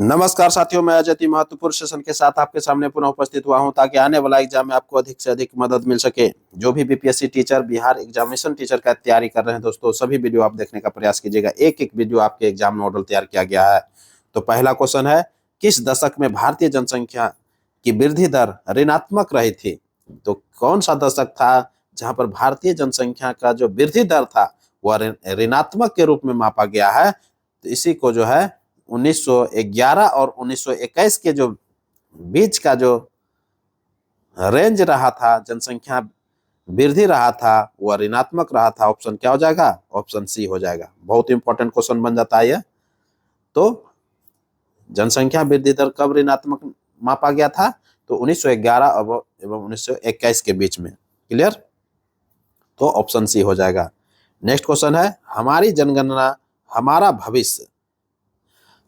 नमस्कार साथियों, मैं अजय महत्वपूर्ण सेशन के साथ आपके सामने पुनः उपस्थित हुआ हूं ताकि आने वाला एग्जाम में आपको अधिक से अधिक मदद मिल सके। जो भी BPSC teacher, Bihar examination teacher का तैयारी कर रहे हैं दोस्तों, सभी वीडियो आप देखने का प्रयास कीजिएगा। एक एक वीडियो आपके एग्जाम मॉडल तैयार किया गया है। तो पहला क्वेश्चन है, किस दशक में भारतीय जनसंख्या की वृद्धि दर ऋणात्मक रही थी? तो कौन सा दशक था जहां पर भारतीय जनसंख्या का जो वृद्धि दर था वह ऋणात्मक के रूप में मापा गया है? तो इसी को जो है 1911 और 1921 के जो बीच का जो रेंज रहा था, जनसंख्या वृद्धि रहा था, वह ऋणात्मक रहा था। ऑप्शन क्या हो जाएगा? ऑप्शन सी हो जाएगा। बहुत इंपॉर्टेंट क्वेश्चन बन जाता है ये। तो जनसंख्या वृद्धि दर कब ऋणात्मक मापा गया था? तो 1911 एवं 1921 के बीच में। क्लियर? तो ऑप्शन सी हो जाएगा। नेक्स्ट क्वेश्चन है, हमारी जनगणना हमारा भविष्य,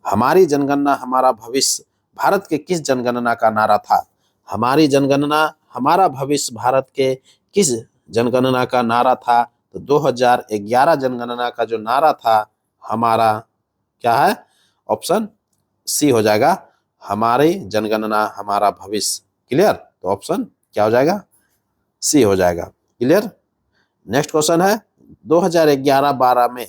हमारी जनगणना हमारा भविष्य भारत के किस जनगणना का नारा था? हमारी जनगणना हमारा भविष्य भारत के किस जनगणना का नारा था? तो 2011 जनगणना का जो नारा था हमारा, क्या है? ऑप्शन सी हो जाएगा, हमारी जनगणना हमारा भविष्य। क्लियर? तो ऑप्शन क्या हो जाएगा? सी हो जाएगा। क्लियर? नेक्स्ट क्वेश्चन है, 2011-12 में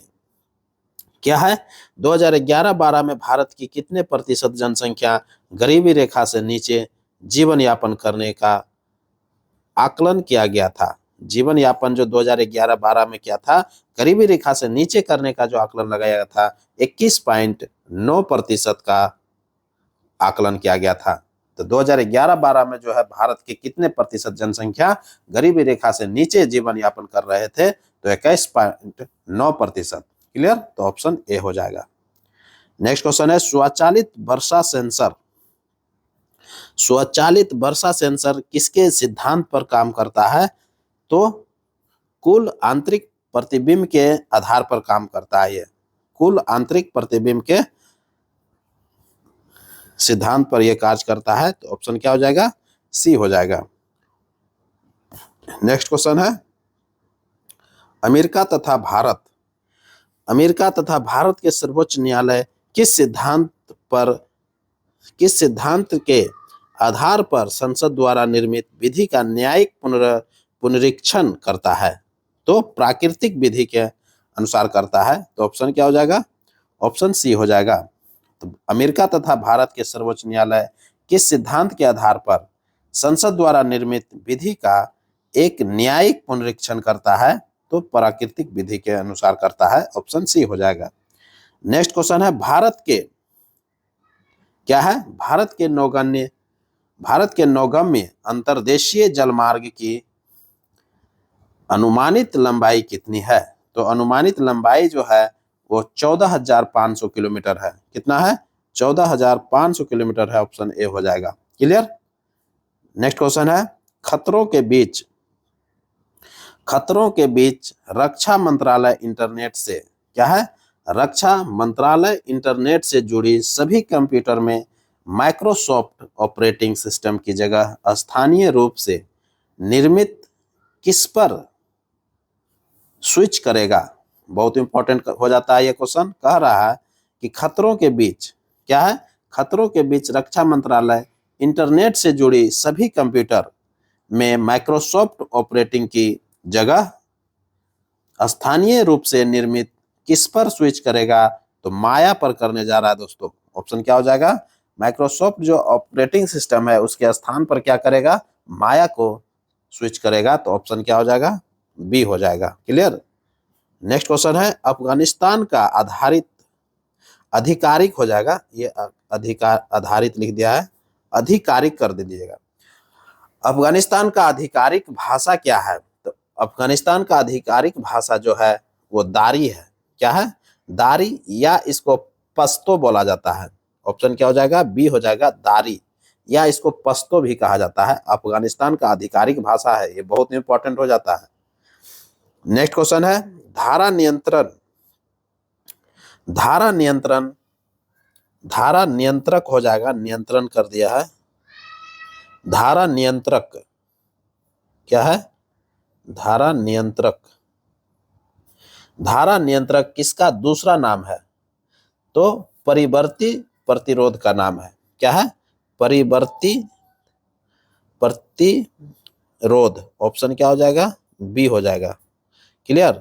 क्या है? 2011-12 में भारत की कितने प्रतिशत जनसंख्या गरीबी रेखा से नीचे जीवन यापन करने का आकलन किया गया था? जीवन यापन जो 2011-12 में क्या था, गरीबी रेखा से नीचे करने का जो आकलन लगाया गया था, 21.9% का आकलन किया गया था। तो 2011-12 में जो है भारत के कितने प्रतिशत जनसंख्या गरीबी रेखा से नीचे जीवन यापन कर रहे थे? तो 21.9%। क्लियर? तो ऑप्शन ए हो जाएगा। नेक्स्ट क्वेश्चन है, स्वचालित वर्षा सेंसर, स्वचालित वर्षा सेंसर किसके सिद्धांत पर काम करता है? तो कुल आंतरिक प्रतिबिंब के आधार पर काम करता है। ये कुल आंतरिक प्रतिबिंब के सिद्धांत पर यह कार्य करता है। तो ऑप्शन क्या हो जाएगा? सी हो जाएगा। नेक्स्ट क्वेश्चन है, अमेरिका तथा भारत, अमेरिका तथा भारत के सर्वोच्च न्यायालय किस सिद्धांत के आधार पर संसद द्वारा निर्मित विधि का न्यायिक पुनरीक्षण करता है? तो प्राकृतिक विधि के अनुसार करता है। तो ऑप्शन क्या हो जाएगा? ऑप्शन सी हो जाएगा। तो अमेरिका तथा भारत के सर्वोच्च न्यायालय किस सिद्धांत के आधार पर संसद द्वारा निर्मित विधि का एक न्यायिक पुनरीक्षण करता है? तो प्राकृतिक विधि के अनुसार करता है। ऑप्शन सी हो जाएगा। नेक्स्ट क्वेश्चन है, भारत के क्या है? भारत के नौगम्य अंतर्देशीय जलमार्ग की अनुमानित लंबाई कितनी है? तो अनुमानित लंबाई जो है वो 14,500 किलोमीटर है। कितना है? 14,500 किलोमीटर है। ऑप्शन ए हो जाएगा। क्लियर? नेक्स्ट क्वेश्चन है, खतरों के बीच रक्षा मंत्रालय इंटरनेट से, क्या है? रक्षा मंत्रालय इंटरनेट से जुड़ी सभी कंप्यूटर में माइक्रोसॉफ्ट ऑपरेटिंग सिस्टम की जगह स्थानीय रूप से निर्मित किस पर स्विच करेगा? बहुत इंपॉर्टेंट हो जाता है ये क्वेश्चन। कह रहा है कि खतरों के बीच, क्या है? खतरों के बीच रक्षा मंत्रालय इंटरनेट से जुड़ी सभी कंप्यूटर में माइक्रोसॉफ्ट ऑपरेटिंग की जगह स्थानीय रूप से निर्मित किस पर स्विच करेगा? तो माया पर करने जा रहा है दोस्तों। ऑप्शन क्या हो जाएगा? माइक्रोसॉफ्ट जो ऑपरेटिंग सिस्टम है उसके स्थान पर क्या करेगा? माया को स्विच करेगा। तो ऑप्शन क्या हो जाएगा? बी हो जाएगा। क्लियर? नेक्स्ट क्वेश्चन है, अफगानिस्तान का आधिकारिक हो जाएगा, ये अधिकार आधारित लिख दिया है, आधिकारिक कर दीजिएगा। अफगानिस्तान का आधिकारिक भाषा क्या है? तो अफगानिस्तान का आधिकारिक भाषा जो है वो दारी है। क्या है? दारी, या इसको पश्तो बोला जाता है। ऑप्शन क्या हो जाएगा? बी हो जाएगा, दारी, या इसको पश्तो भी कहा जाता है। अफगानिस्तान का आधिकारिक भाषा है, ये बहुत इंपॉर्टेंट हो जाता है। नेक्स्ट क्वेश्चन है, धारा नियंत्रक हो जाएगा, नियंत्रण कर दिया है। धारा नियंत्रक क्या है? धारा नियंत्रक किसका दूसरा नाम है? तो परिवर्ती प्रतिरोध का नाम है। क्या है? परिवर्ती प्रतिरोध। ऑप्शन क्या हो जाएगा? बी हो जाएगा। क्लियर?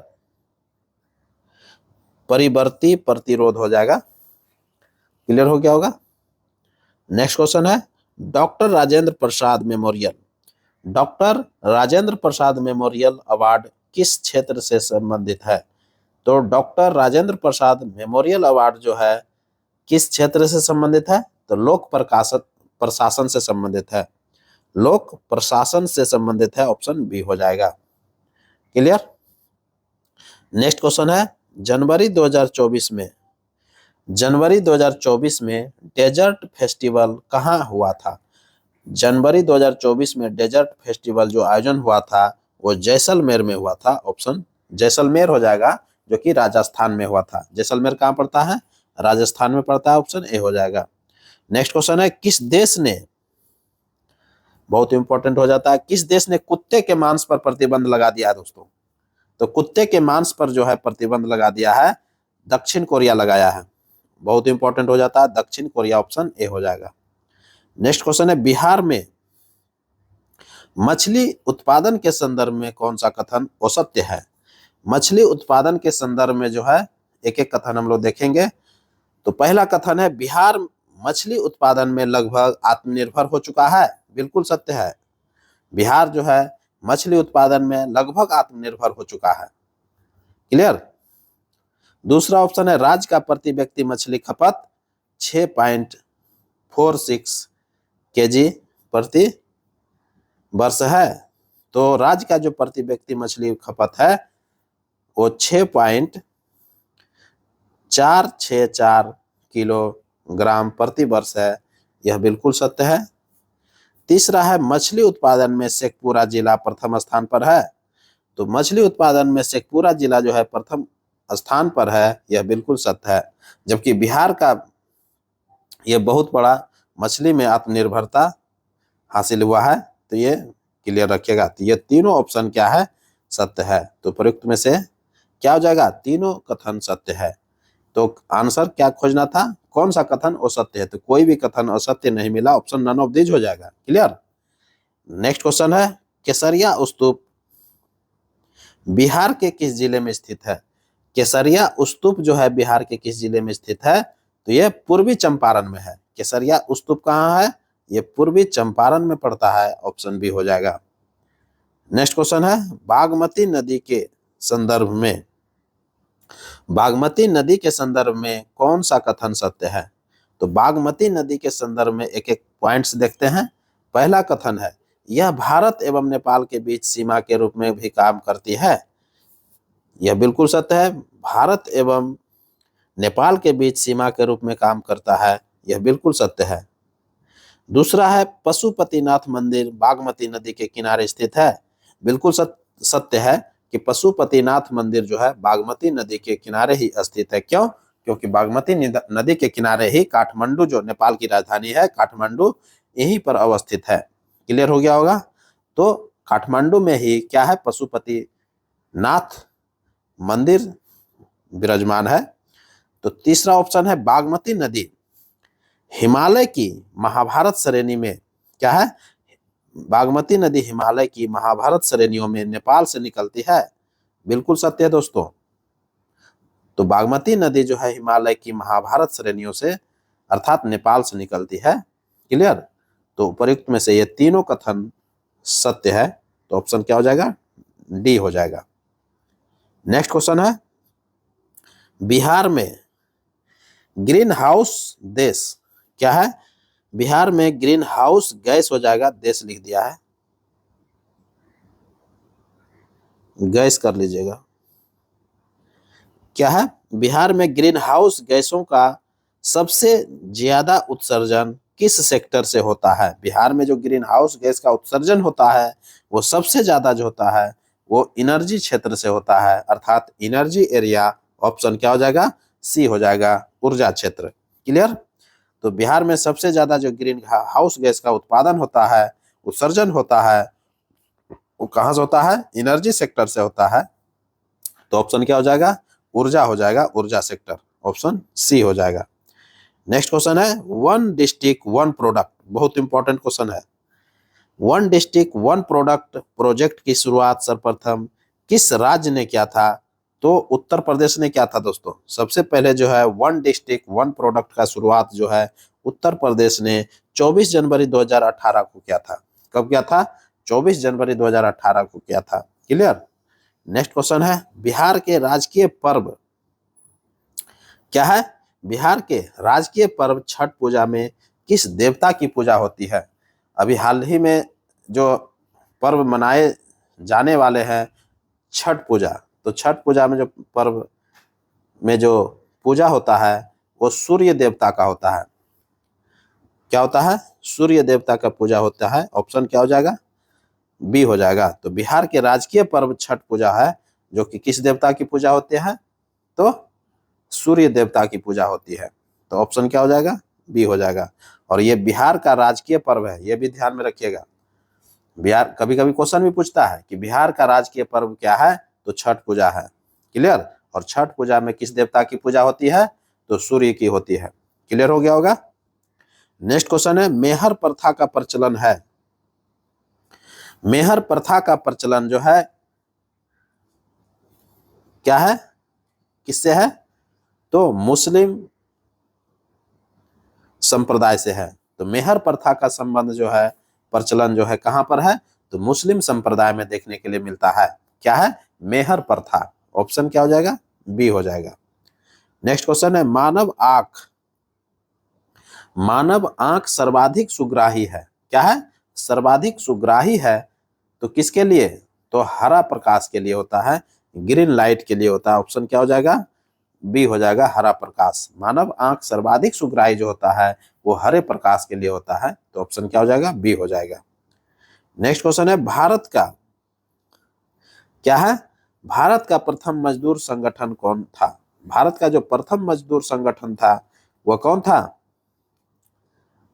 परिवर्ती प्रतिरोध हो जाएगा। क्लियर हो गया होगा। नेक्स्ट क्वेश्चन है doctor Rajendra Prasad memorial. Doctor Rajendra Prasad memorial award किस क्षेत्र से संबंधित है? तो doctor Rajendra Prasad memorial award जो है किस क्षेत्र से संबंधित है? तो लोक प्रशासन से संबंधित है। लोक प्रशासन से संबंधित है। ऑप्शन बी हो जाएगा। क्लियर? नेक्स्ट क्वेश्चन है जनवरी 2024 में डेजर्ट फेस्टिवल कहाँ हुआ था? जनवरी 2024 में डेजर्ट फेस्टिवल जो आयोजन हुआ था वो जैसलमेर में हुआ था। ऑप्शन जैसलमेर हो जाएगा, जो कि राजस्थान में हुआ था। जैसलमेर कहाँ पड़ता है? राजस्थान में पड़ता है। ऑप्शन ए हो जाएगा। नेक्स्ट क्वेश्चन है किस देश ने, बहुत इंपॉर्टेंट हो जाता है, किस देश ने कुत्ते के मांस पर प्रतिबंध लगा दिया है दोस्तों? तो कुत्ते के मांस पर जो है प्रतिबंध लगा दिया है दक्षिण कोरिया लगाया है। बहुत इंपॉर्टेंट हो जाता है, दक्षिण कोरिया। ऑप्शन ए हो जाएगा। नेक्स्ट क्वेश्चन है बिहार में मछली उत्पादन के संदर्भ में कौन सा कथन असत्य है? मछली उत्पादन के संदर्भ में जो है एक एक कथन हम लोग देखेंगे। तो पहला कथन है बिहार मछली उत्पादन में लगभग आत्मनिर्भर हो चुका है। बिल्कुल सत्य है। बिहार जो है मछली उत्पादन में लगभग आत्मनिर्भर हो चुका है। क्लियर? दूसरा ऑप्शन है राज्य का प्रति व्यक्ति मछली खपत 6.46 केजी प्रति वर्ष है। तो राज्य का जो प्रति व्यक्ति मछली खपत है वो 6.464 किलोग्राम प्रति वर्ष है। यह बिल्कुल सत्य है। तीसरा है मछली उत्पादन में शेखपुरा जिला प्रथम स्थान पर है। तो मछली उत्पादन में शेखपुरा जिला जो है प्रथम स्थान पर है। यह बिल्कुल सत्य है। जबकि बिहार का यह बहुत बड़ा मछली में आत्मनिर्भरता हासिल हुआ है। तो ये क्लियर रखिएगा। तो ये तीनों ऑप्शन क्या है? सत्य है। तो प्रयुक्त में से क्या हो जाएगा? तीनों कथन सत्य है। तो आंसर क्या खोजना था? कौन सा कथन असत्य है? तो कोई भी कथन असत्य नहीं मिला। ऑप्शन नन ऑफ दीज हो जाएगा। क्लियर? नेक्स्ट क्वेश्चन है केसरिया स्तूप बिहार के किस जिले में स्थित है? केसरिया स्तूप जो है बिहार के किस जिले में स्थित है? तो यह पूर्वी चंपारण में है। केसरिया स्तूप कहाँ है? ये पूर्वी चंपारण में पड़ता है। ऑप्शन बी हो जाएगा। नेक्स्ट क्वेश्चन है बागमती नदी के संदर्भ में, बागमती नदी के संदर्भ में कौन सा कथन सत्य है? तो बागमती नदी के संदर्भ में एक एक पॉइंट्स देखते हैं। पहला कथन है यह भारत एवं नेपाल के बीच सीमा के रूप में भी काम करती है। यह बिल्कुल सत्य है। भारत एवं नेपाल के बीच सीमा के रूप में काम करता है। यह बिल्कुल सत्य है। दूसरा है पशुपतिनाथ मंदिर बागमती नदी के किनारे स्थित है। बिल्कुल सत्य है कि पशुपतिनाथ मंदिर जो है बागमती नदी के किनारे ही स्थित है। क्यों? क्योंकि बागमती नदी के किनारे ही काठमांडू, जो नेपाल की राजधानी है काठमांडू, यहीं पर अवस्थित है। क्लियर हो गया होगा। तो काठमांडू में ही क्या है? पशुपतिनाथ मंदिर विराजमान है। तो तीसरा ऑप्शन है बागमती नदी हिमालय की महाभारत श्रेणी में, क्या है? बागमती नदी हिमालय की महाभारत श्रेणियों में नेपाल से निकलती है। बिल्कुल सत्य है दोस्तों। तो बागमती नदी जो है हिमालय की महाभारत श्रेणियों से अर्थात नेपाल से निकलती है। क्लियर? तो उपयुक्त में से ये तीनों कथन सत्य है। तो ऑप्शन क्या हो जाएगा? डी हो जाएगा। नेक्स्ट क्वेश्चन है बिहार में ग्रीन हाउस देश, क्या है? बिहार में ग्रीन हाउस गैस हो जाएगा। देश लिख दिया है, गैस कर लीजिएगा। क्या है? बिहार में ग्रीन हाउस गैसों का सबसे ज्यादा उत्सर्जन किस सेक्टर से होता है? बिहार में जो ग्रीन हाउस गैस का उत्सर्जन होता है वो सबसे ज्यादा जो होता है वो एनर्जी क्षेत्र से होता है, अर्थात एनर्जी एरिया। ऑप्शन क्या हो जाएगा? सी हो जाएगा, ऊर्जा क्षेत्र। क्लियर? तो बिहार में सबसे ज्यादा जो ग्रीन हाउस गैस का उत्पादन होता है, उत्सर्जन होता है, वो कहां से होता है? एनर्जी सेक्टर से होता है। तो ऑप्शन क्या हो जाएगा? ऊर्जा हो जाएगा, ऊर्जा सेक्टर। ऑप्शन सी हो जाएगा। नेक्स्ट क्वेश्चन है वन डिस्ट्रिक्ट वन प्रोडक्ट, बहुत इंपॉर्टेंट क्वेश्चन है। One district one product project की शुरुआत सर्वप्रथम किस राज्य ने किया था? तो उत्तर प्रदेश ने किया था दोस्तों। सबसे पहले जो है वन डिस्ट्रिक्ट वन प्रोडक्ट का शुरुआत जो है उत्तर प्रदेश ने 24 जनवरी 2018 को किया था। कब किया था? 24 जनवरी 2018 को किया था। क्लियर। नेक्स्ट क्वेश्चन है बिहार के राजकीय पर्व क्या है? बिहार के राजकीय पर्व छठ पूजा में किस देवता की पूजा होती है? अभी हाल ही में जो पर्व मनाए जाने वाले हैं छठ पूजा, तो छठ पूजा में जो पर्व में जो पूजा होता है वो सूर्य देवता का होता है। क्या होता है? सूर्य देवता का पूजा होता है। ऑप्शन क्या हो जाएगा? बी हो जाएगा। तो बिहार के राजकीय पर्व छठ पूजा है जो कि किस देवता की पूजा होती है? तो सूर्य देवता की पूजा होती है। तो ऑप्शन क्या हो जाएगा? बी हो जाएगा। और ये बिहार का राजकीय पर्व है, ये भी ध्यान में रखिएगा। बिहार कभी कभी क्वेश्चन भी पूछता है कि बिहार का राजकीय पर्व क्या है? तो छठ पूजा है। क्लियर। और छठ पूजा में किस देवता की पूजा होती है? तो सूर्य की होती है। क्लियर हो गया होगा। नेक्स्ट क्वेश्चन है मेहर प्रथा का प्रचलन है। मेहर प्रथा का प्रचलन जो है क्या है? किससे है? तो मुस्लिम संप्रदाय से है। तो मेहर प्रथा का संबंध जो है प्रचलन जो है कहां पर है? तो मुस्लिम संप्रदाय में देखने के लिए मिलता है। क्या है? मेहर प्रथा। ऑप्शन क्या हो जाएगा? बी हो जाएगा। नेक्स्ट क्वेश्चन है मानव आंख सर्वाधिक सुग्राही है। क्या है? सर्वाधिक सुग्राही है तो किसके लिए? तो हरा प्रकाश के लिए होता है, ग्रीन लाइट के लिए होता है। ऑप्शन क्या हो जाएगा? बी हो जाएगा, हरा प्रकाश। मानव आंख सर्वाधिक सुग्राही जो होता है वो हरे प्रकाश के लिए होता है। तो ऑप्शन क्या हो जाएगा? बी हो जाएगा। नेक्स्ट क्वेश्चन है भारत का क्या है? भारत का प्रथम मजदूर संगठन कौन था? भारत का जो प्रथम मजदूर संगठन था वह कौन था?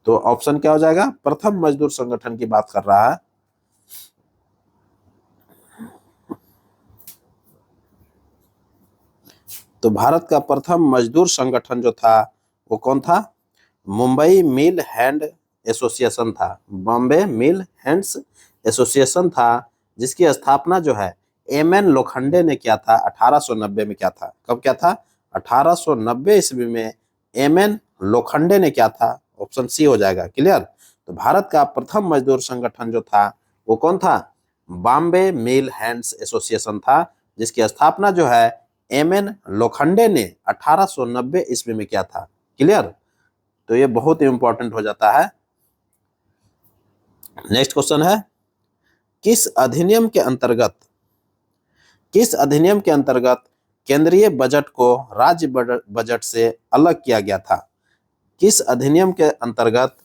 तो ऑप्शन क्या हो जाएगा? प्रथम मजदूर संगठन की बात कर रहा है। तो भारत का प्रथम मजदूर संगठन जो था वो कौन था? मुंबई मिल हैंड एसोसिएशन था। बॉम्बे मिल हैंड्स एसोसिएशन था जिसकी स्थापना जो है एम एन लोखंडे ने किया था 1890 में। क्या था? कब क्या था? 1890 ईस्वी में एम एन लोखंडे ने क्या था? ऑप्शन सी हो जाएगा। क्लियर। तो भारत का प्रथम मजदूर संगठन जो था वो कौन था? बॉम्बे मिल हैंड्स एसोसिएशन था जिसकी स्थापना जो है एम एन लोखंडे ने 1890 ईस्वी में किया था। क्लियर। तो ये बहुत इंपॉर्टेंट हो जाता है। नेक्स्ट क्वेश्चन है किस अधिनियम के अंतर्गत केंद्रीय बजट को राज्य बजट से अलग किया गया था? किस अधिनियम के अंतर्गत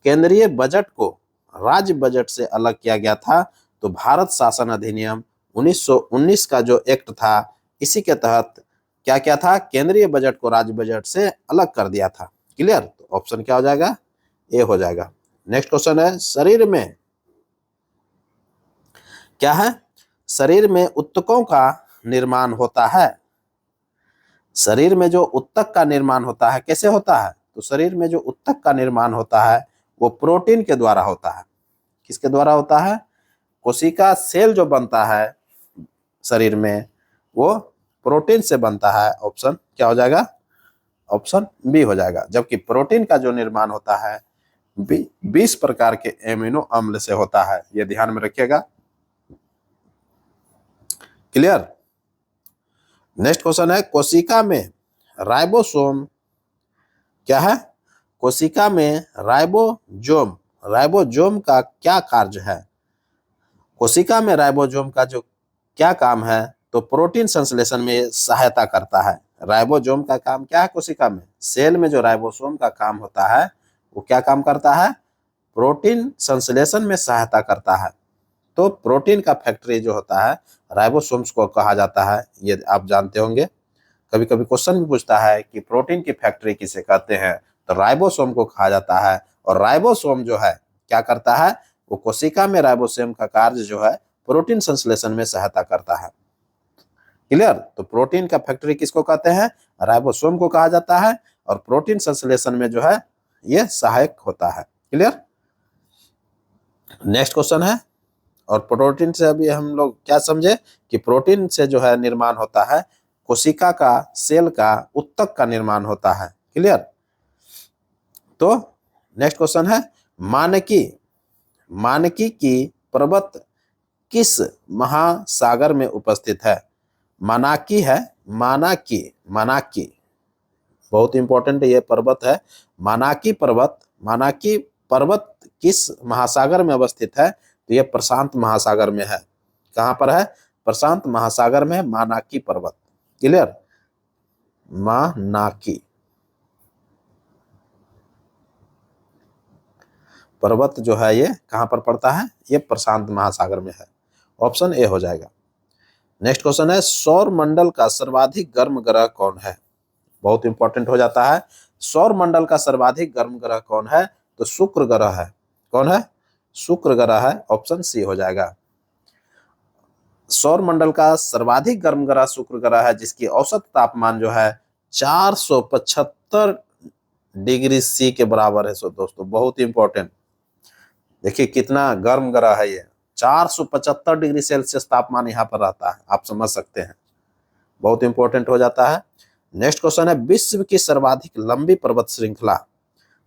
केंद्रीय बजट को राज्य बजट से अलग किया गया था? तो भारत शासन अधिनियम 1919 का जो एक्ट था इसी के तहत क्या क्या था? केंद्रीय बजट को राज्य बजट से अलग कर दिया था। क्लियर। तो ऑप्शन क्या हो जाएगा? ए हो जाएगा। नेक्स्ट क्वेश्चन है शरीर में क्या है? शरीर में उत्तकों का निर्माण होता है। शरीर में जो उत्तक का निर्माण होता है कैसे होता है? तो शरीर में जो उत्तक का निर्माण होता है वो प्रोटीन के द्वारा होता है। किसके द्वारा होता है? कोशिका सेल जो बनता है शरीर में वो प्रोटीन से बनता है। ऑप्शन क्या हो जाएगा? ऑप्शन बी हो जाएगा। जबकि प्रोटीन का जो निर्माण होता है 20 प्रकार के एमिनो अम्ल से होता है। ये ध्यान में रखिएगा। क्लियर। नेक्स्ट क्वेश्चन है कोशिका में राइबोसोम क्या है? कोशिका में राइबोसोम का क्या कार्य है? कोशिका में राइबोसोम का जो क्या काम है? तो प्रोटीन संश्लेषण में सहायता करता है। राइबोसोम का काम क्या है? कोशिका में सेल में जो राइबोसोम का काम होता है वो क्या काम करता है? प्रोटीन संश्लेषण में सहायता करता है। तो प्रोटीन का फैक्ट्री जो होता है राइबोसोम्स को कहा जाता है। ये आप जानते होंगे। कभी कभी क्वेश्चन भी पूछता है कि प्रोटीन की फैक्ट्री किसे कहते हैं? तो राइबोसोम को कहा जाता है। और राइबोसोम जो है क्या करता है? वो कोशिका में राइबोसोम का कार्य जो है प्रोटीन संश्लेषण में सहायता करता है। क्लियर। तो प्रोटीन का फैक्ट्री किसको कहते हैं? राइबोसोम को कहा जाता है। और प्रोटीन संश्लेषण में जो है ये सहायक होता है। क्लियर। नेक्स्ट क्वेश्चन है, और प्रोटीन से अभी हम लोग क्या समझे कि प्रोटीन से जो है निर्माण होता है कोशिका का, सेल का, उत्तक का निर्माण होता है। क्लियर। तो नेक्स्ट क्वेश्चन है, मानकी मानकी की पर्वत किस महासागर में उपस्थित है? मानाकी है, मानाकी, मानाकी बहुत इंपॉर्टेंट ये पर्वत है। मानाकी पर्वत किस महासागर में अवस्थित है? तो ये प्रशांत महासागर में है। कहां पर है? प्रशांत महासागर में मानाकी पर्वत। क्लियर। मानाकी पर्वत जो है ये कहां पर पड़ता है? ये प्रशांत महासागर में है। ऑप्शन ए हो जाएगा। नेक्स्ट क्वेश्चन है, सौर मंडल का सर्वाधिक गर्म ग्रह कौन है? बहुत इंपॉर्टेंट हो जाता है। सौर मंडल का सर्वाधिक गर्म ग्रह कौन है? तो शुक्र ग्रह है। कौन है? शुक्र ग्रह है। ऑप्शन सी हो जाएगा। सौर मंडल का सर्वाधिक गर्म ग्रह शुक्र ग्रह है, जिसकी औसत तापमान जो है 475 डिग्री सी के बराबर है। सो दोस्तों बहुत इंपॉर्टेंट, देखिए कितना गर्म ग्रह है ये। 475 डिग्री सेल्सियस तापमान यहाँ पर रहता है, आप समझ सकते हैं, बहुत इंपॉर्टेंट हो जाता है। नेक्स्ट क्वेश्चन है, विश्व की सर्वाधिक लंबी पर्वत श्रृंखला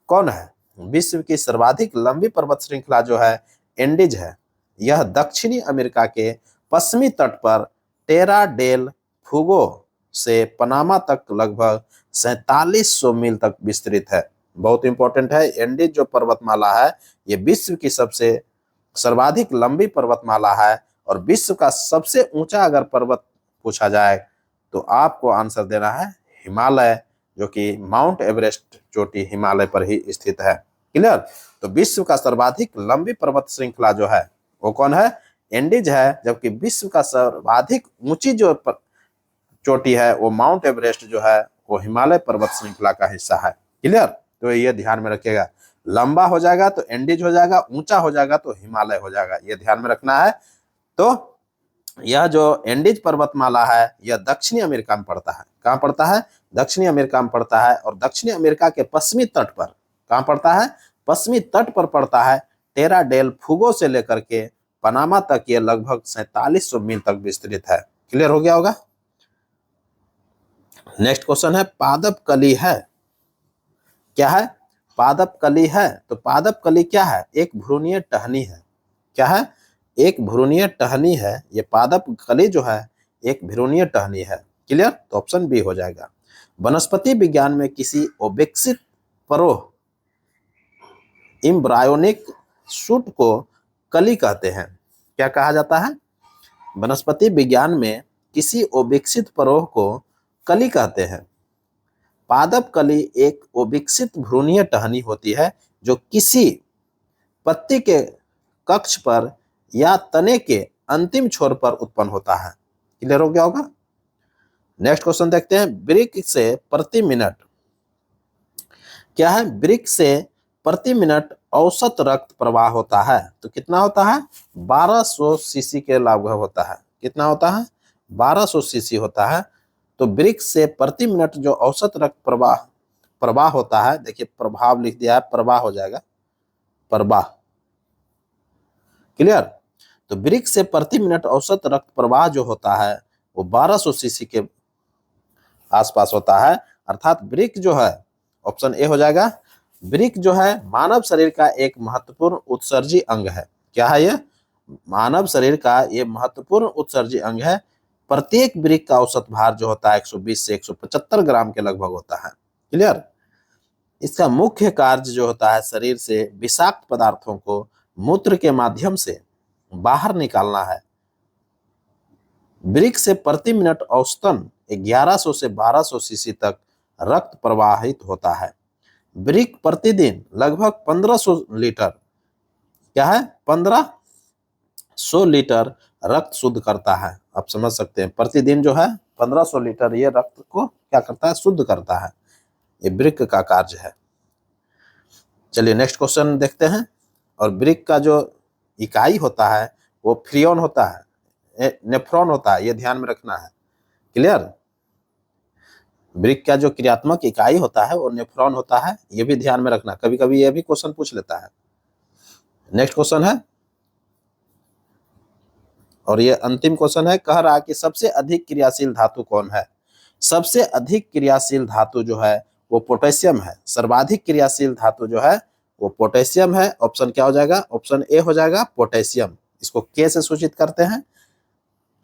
कौन है? विश्व की सर्वाधिक लंबी पर्वत श्रृंखला जो है एंडीज है। यह दक्षिणी अमेरिका के पश्चिमी तट पर टेरा डेल फुगो से पनामा तक लगभग 4700 मील तक विस्तृत है। बहुत इंपॉर्टेंट है। एंडीज जो पर्वतमाला है ये विश्व की सबसे सर्वाधिक लंबी पर्वतमाला है, और विश्व का सबसे ऊंचा अगर पर्वत पूछा जाए तो आपको आंसर देना है हिमालय, जो कि माउंट एवरेस्ट चोटी हिमालय पर ही स्थित है। क्लियर। तो विश्व का सर्वाधिक लंबी पर्वत श्रृंखला जो है वो कौन है? एंडीज है। जबकि विश्व का सर्वाधिक ऊंची जो चोटी है वो माउंट एवरेस्ट जो है वो हिमालय पर्वत श्रृंखला का हिस्सा है। क्लियर। तो ये ध्यान में रखिएगा, लंबा हो जाएगा तो एंडीज हो जाएगा, ऊंचा हो जाएगा तो हिमालय हो जाएगा, ये ध्यान में रखना है। तो यह जो एंडीज पर्वतमाला है यह दक्षिणी अमेरिका में पड़ता है। कहां पड़ता है? दक्षिणी अमेरिका में पड़ता है, और दक्षिणी अमेरिका के पश्चिमी तट पर, कहां पड़ता है? पश्चिमी तट पर पड़ता है। टेरा डेल फुगो से लेकर के पनामा तक ये लगभग 4700 मील तक विस्तृत है। क्लियर हो गया होगा। नेक्स्ट क्वेश्चन है, पादप कली है। क्या है? पादप कली है। तो पादप कली क्या है? एक भ्रूणीय टहनी है। क्या है? एक भ्रूणीय टहनी है। ये पादप कली जो है एक भ्रूणीय टहनी है। क्लियर। तो ऑप्शन बी हो जाएगा। वनस्पति विज्ञान में किसी अविकसित परोह एम्ब्रायोनिक शूट को कली कहते हैं। क्या कहा जाता है? वनस्पति विज्ञान में किसी अविकसित परोह को कली कहते हैं। पादप कली एक अविकसित भ्रूणीय टहनी होती है जो किसी पत्ती के कक्ष पर या तने के अंतिम छोर पर उत्पन्न होता है। क्लियर हो गया होगा। नेक्स्ट क्वेश्चन देखते हैं, वृक्क से प्रति मिनट क्या है? वृक्क से प्रति मिनट औसत रक्त प्रवाह होता है। तो कितना होता है? 1200 सीसी के लगभग होता है। कितना होता है? 1200 सीसी होता है। तो वृक्क से प्रति मिनट जो औसत रक्त प्रवाह होता है, देखिए प्रभाव लिख दिया है, प्रवाह हो जाएगा, प्रवाह। क्लियर। तो वृक्क से प्रति मिनट औसत रक्त प्रवाह जो होता है वो 1200 सीसी के आसपास होता है। अर्थात वृक्क जो है, ऑप्शन ए हो जाएगा, वृक्क जो है मानव शरीर का एक महत्वपूर्ण उत्सर्जी अंग है। क्या है ये? मानव शरीर का ये महत्वपूर्ण उत्सर्जी अंग है। प्रत्येक वृक्क का औसत भार जो होता है 120 से 175 ग्राम के लगभग होता है। क्लियर। इसका मुख्य कार्य जो होता है शरीर से विषाक्त पदार्थों को मूत्र के माध्यम से बाहर निकालना है। वृक्क से प्रति मिनट औसतन 1100 से 1200 सीसी तक रक्त प्रवाहित होता है। वृक्क प्रतिदिन लगभग 1500 लीटर, क्या है? 1500 लीटर रक्त शुद्ध करता है। आप समझ सकते हैं, प्रतिदिन जो है 1500 लीटर ये रक्त को क्या करता है? शुद्ध करता है। ये वृक्क का कार्य है। चलिए नेक्स्ट क्वेश्चन देखते हैं। और वृक्क का जो इकाई होता है वो फ्रियोन होता है, नेफ्रॉन होता है, ये ध्यान में रखना है। क्लियर। ब्रिक का जो क्रियात्मक इकाई होता है वो नेफ्रॉन होता है, ये भी ध्यान में रखना, कभी कभी ये भी क्वेश्चन पूछ लेता है। नेक्स्ट क्वेश्चन है, और ये अंतिम क्वेश्चन है, कह रहा कि सबसे अधिक क्रियाशील धातु कौन है। सबसे अधिक क्रियाशील धातु जो है वो पोटेशियम है। सर्वाधिक क्रियाशील धातु जो है वो पोटेशियम है। ऑप्शन क्या हो जाएगा, ऑप्शन ए हो जाएगा पोटेशियम। इसको के से सूचित करते हैं,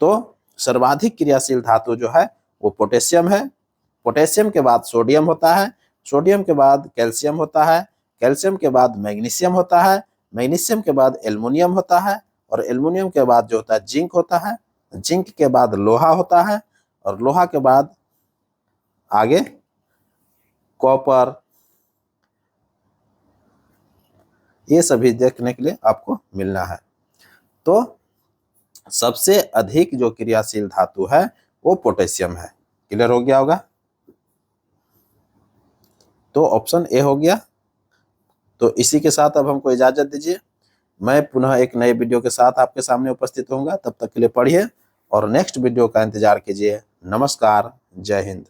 तो सर्वाधिक क्रियाशील धातु जो है वो पोटेशियम है। पोटेशियम के बाद सोडियम होता है, सोडियम के बाद कैल्शियम होता है, कैल्शियम के बाद मैग्नीशियम होता है, मैग्नीशियम के बाद एल्युमिनियम होता है, और एल्युमिनियम के बाद जो होता है जिंक होता है, जिंक के बाद लोहा होता है, और लोहा के बाद आगे कॉपर। ये सभी देखने के लिए आपको मिलना है। तो सबसे अधिक जो क्रियाशील धातु है वो पोटेशियम है। क्लियर हो गया होगा, तो ऑप्शन ए हो गया। तो इसी के साथ अब हमको इजाजत दीजिए, मैं पुनः एक नए वीडियो के साथ आपके सामने उपस्थित होऊंगा। तब तक के लिए पढ़िए और नेक्स्ट वीडियो का इंतजार कीजिए। नमस्कार, जय हिंद।